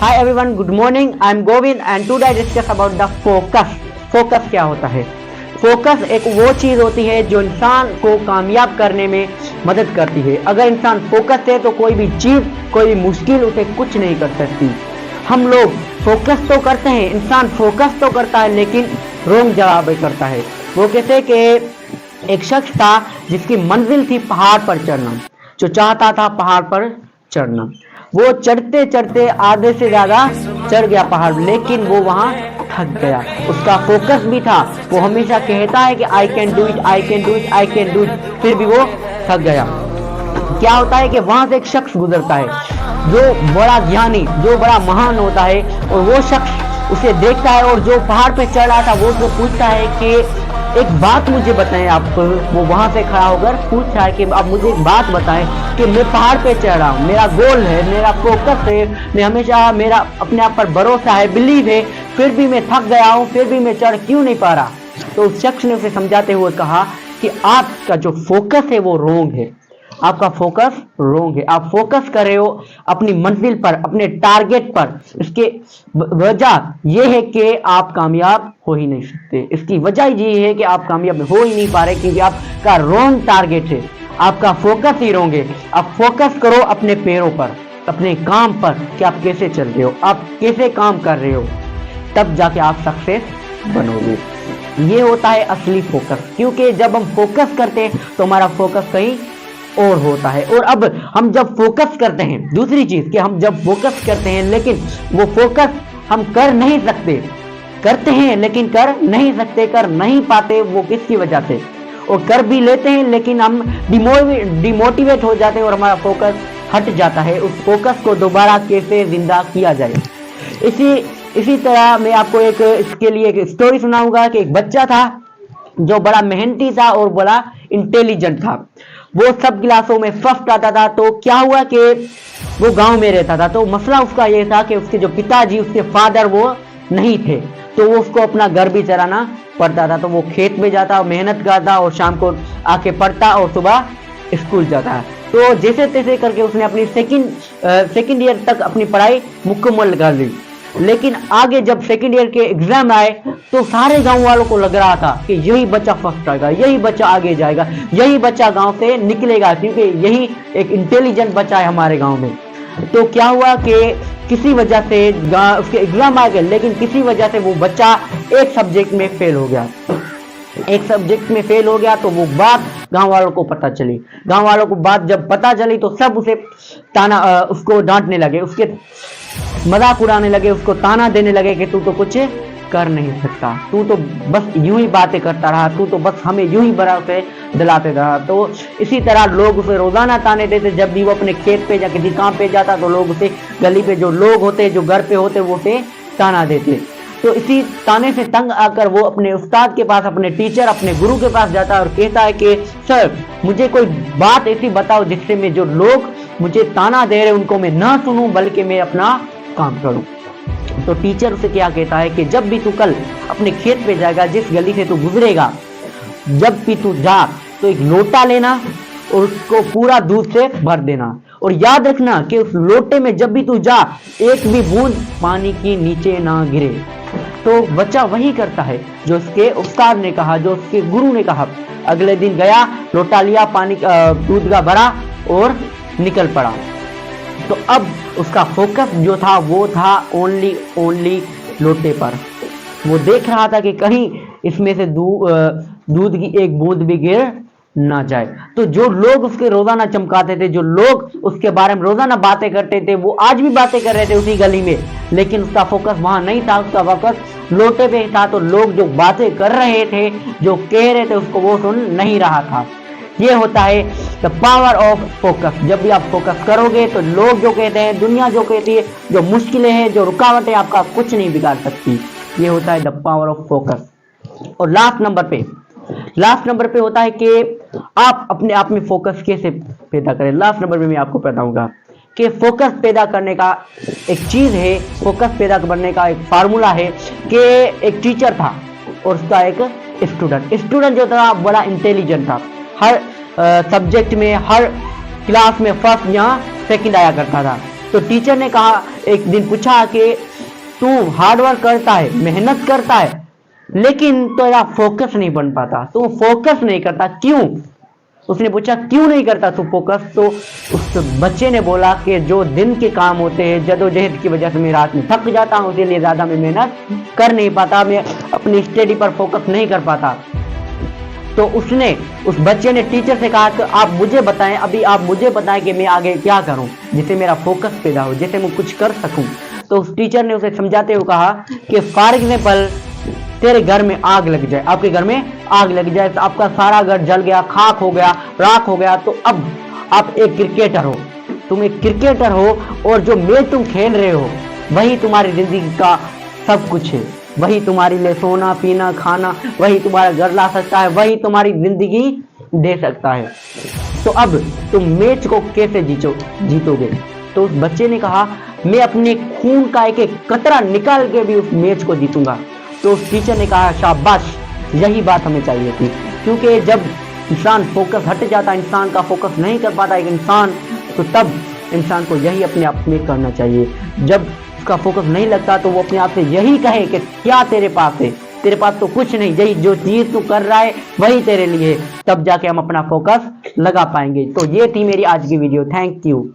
Hi everyone, good morning. I am Govind and today I discuss about the focus. Focus क्या होता है? Focus एक वो चीज होती है जो इंसान को कामयाब करने में मदद करती है। अगर इंसान फोकस है तो कोई भी चीज, कोई भी मुश्किल उसे कुछ नहीं कर सकती। हम लोग फोकस तो करते हैं, इंसान फोकस तो करता है लेकिन रोंग जगह पे करता है। वो कहते हैं कि एक शख्स था जिसकी मंजिल थी पहाड़ पर चढ़ना, जो चाहता था पहाड़ पर चढ़ना। वो चढ़ते चढ़ते आधे से ज्यादा चढ़ गया पहाड़, लेकिन वो वहां थक गया। उसका फोकस भी था, वो हमेशा कहता है कि I can do it, I can do it, I can do it, फिर भी वो थक गया। क्या होता है कि वहां से एक शख्स गुजरता है जो बड़ा ज्ञानी, जो बड़ा महान होता है, और वो शख्स उसे देखता है और जो पहाड़ पे चढ़ रहा था वो उसको पूछता है कि एक बात मुझे बताएं आप। वो वहां से खड़ा होकर पूछ रहा है कि आप मुझे एक बात बताएं कि मैं पहाड़ पे चढ़ रहा हूँ, मेरा गोल है, मेरा फोकस है, मैं हमेशा, मेरा अपने आप पर भरोसा है, बिलीव है, फिर भी मैं थक गया हूँ, फिर भी मैं चढ़ क्यों नहीं पा रहा। तो उस शख्स ने उसे समझाते हुए कहा कि आपका जो फोकस है वो रोंग है, आपका फोकस रोंग है। आप फोकस कर रहे हो अपनी मंजिल पर, अपने टारगेट पर। इसके वजह यह है कि आप कामयाब हो ही नहीं सकते। इसकी वजह ये है कि आप कामयाब हो ही नहीं पा रहे क्योंकि आपका रोंग टारगेट है, आपका फोकस ही रोंग है। आप फोकस करो अपने पैरों पर, अपने काम पर कि आप कैसे चल रहे हो, आप कैसे काम कर रहे हो, तब जाके आप सक्सेस बनोगे। ये होता है असली फोकस, क्योंकि जब हम फोकस करते हैं तो हमारा फोकस कहीं और होता है। और अब हम जब फोकस करते हैं, दूसरी चीज कि हम जब फोकस करते हैं लेकिन वो फोकस हम कर नहीं सकते, करते हैं लेकिन कर नहीं सकते, कर नहीं पाते, वो किसकी वजह से? और कर भी लेते हैं लेकिन हम डिमोटिवेट हो जाते हैं और हमारा फोकस हट जाता है। उस फोकस को दोबारा कैसे जिंदा किया जाए, इसी तरह मैं आपको एक इसके लिए एक स्टोरी सुनाऊंगा कि एक बच्चा था जो बड़ा मेहनती था और बड़ा इंटेलिजेंट था। वो सब क्लासों में फर्स्ट आता था। तो क्या हुआ कि वो गांव में रहता था, तो मसला उसका ये था कि उसके जो पिताजी, उसके फादर वो नहीं थे, तो वो उसको अपना घर भी चलाना पड़ता था। तो वो खेत में जाता, मेहनत करता और शाम को आके पढ़ता और सुबह स्कूल जाता। तो जैसे तैसे करके उसने अपनी सेकंड ईयर तक अपनी पढ़ाई मुकम्मल कर ली। लेकिन आगे जब सेकंड ईयर के एग्जाम आए तो सारे गांव वालों को लग रहा था कि यही बच्चा फर्स्ट आएगा, यही बच्चा आगे जाएगा, यही बच्चा गांव से निकलेगा, क्योंकि यही एक इंटेलिजेंट बच्चा है हमारे गांव में। तो क्या हुआ कि किसी वजह से उसके एग्जाम आ गए, लेकिन किसी वजह से वो बच्चा एक सब्जेक्ट में फेल हो गया। एक सब्जेक्ट में फेल हो गया तो वो बात गांव वालों को पता चली। गांव वालों को बात जब पता चली तो सब उसे उसको डांटने लगे, उसके मजाक उड़ाने लगे, उसको ताना देने लगे कि तू तो कुछ कर नहीं सकता, तू तो बस यूं ही बातें करता रहा, तू तो बस हमें यूं ही भरोसे दिलाते रहा। तो इसी तरह लोग उसे रोजाना ताने देते। जब भी वो अपने खेत पे या किसी काम पे जाता तो लोग उसे, गली पे जो लोग होते, जो घर पे होते, वो उसे ताना देते। तो इसी ताने से तंग आकर वो अपने उस्ताद के पास, अपने टीचर, अपने गुरु के पास जाता है और कहता है कि सर मुझे कोई बात ऐसी बताओ जिससे मैं जो लोग मुझे ताना दे रहे उनको मैं ना सुनूं बल्कि मैं अपना काम करूं। तो टीचर उसे क्या कहता है कि जब भी तू कल अपने खेत पे जाएगा, जिस गली से तू गुजरेगा, जब भी तू जा तो एक लोटा लेना और उसको पूरा दूध से भर देना, और याद रखना कि उस लोटे में जब भी तू जा एक भी बूंद पानी की नीचे ना गिरे। तो बच्चा वही करता है जो उसके उस्ताद ने कहा, जो उसके गुरु ने कहा। अगले दिन गया, लोटा लिया, पानी दूध का भरा और निकल पड़ा। तो अब उसका फोकस जो था वो था ओनली लोटे पर। वो देख रहा था कि कहीं इसमें से दूध की एक बूंद भी गिर ना जाए। तो जो लोग उसके रोजाना चमकाते थे, जो लोग उसके बारे में रोजाना बातें करते थे, वो आज भी बातें कर रहे थे उसी गली में, लेकिन उसका फोकस वहां नहीं था, उसका फोकस लोटे पे था। तो लोग जो बातें कर रहे थे, जो कह रहे थे, उसको वो सुन नहीं रहा था। ये होता है द पावर ऑफ फोकस। जब भी आप फोकस करोगे तो लोग जो कहते हैं, दुनिया जो कहती है, जो मुश्किलें हैं, जो रुकावटें, आपका कुछ नहीं बिगाड़ सकती। ये होता है द पावर ऑफ फोकस। और लास्ट नंबर पे होता है कि आप अपने आप में फोकस कैसे पैदा करें। लास्ट नंबर पे मैं आपको बताऊंगा कि फोकस पैदा करने का एक चीज है, फोकस पैदा करने का एक फार्मूला है कि एक टीचर था और उसका एक स्टूडेंट जो था बड़ा इंटेलिजेंट था, हर सब्जेक्ट में, हर क्लास में फर्स्ट या सेकंड आया करता था। तो टीचर ने कहा, एक दिन पूछा कि तू हार्ड वर्क करता है, मेहनत करता है, लेकिन तेरा फोकस नहीं बन पाता, तू फोकस नहीं करता, क्यों? उसने पूछा क्यों नहीं करता तू फोकस? तो उस बच्चे ने बोला कि जो दिन के काम होते हैं, जदोजहद की वजह से मैं रात में थक जाता हूँ, इसीलिए ज्यादा मैं मेहनत कर नहीं पाता, मैं अपनी स्टडी पर फोकस नहीं कर पाता। तो उस बच्चे ने टीचर से कहा कि आप मुझे बताएं, अभी आप मुझे बताएं कि मैं आगे क्या करूं जिससे मेरा फोकस पैदा हो, जिससे मैं कुछ कर सकूं। तो उस टीचर ने उसे समझाते हुए कहा कि फॉर एग्जाम्पल तेरे घर में आग लग जाए, आपके घर में आग लग जाए, तो आपका सारा घर जल गया, खाक हो गया, राख हो गया, तो अब आप एक क्रिकेटर हो, तुम एक क्रिकेटर हो और जो मैच तुम खेल रहे हो वही तुम्हारी जिंदगी का सब कुछ है, वही तुम्हारे लिए सोना पीना खाना, वही तुम्हारा घर ला सकता है, वही तुम्हारी जिंदगी दे सकता है। तो अब तुम मैच को कैसे जीतोगे? तो उस बच्चे ने कहा, मैं अपने खून का एक एक कतरा निकाल के भी उस मैच को जीतूंगा। तो उस टीचर ने कहा, शाबाश, यही बात हमें चाहिए थी। क्योंकि जब इंसान फोकस हट जाता, इंसान का फोकस नहीं कर पाता एक इंसान, तो तब इंसान को यही अपने आप में करना चाहिए। जब उसका फोकस नहीं लगता तो वो अपने आप से यही कहे कि क्या तेरे पास है, तेरे पास तो कुछ नहीं, यही जो चीज तू कर रहा है वही तेरे लिए है, तब जाके हम अपना फोकस लगा पाएंगे। तो ये थी मेरी आज की वीडियो। Thank you.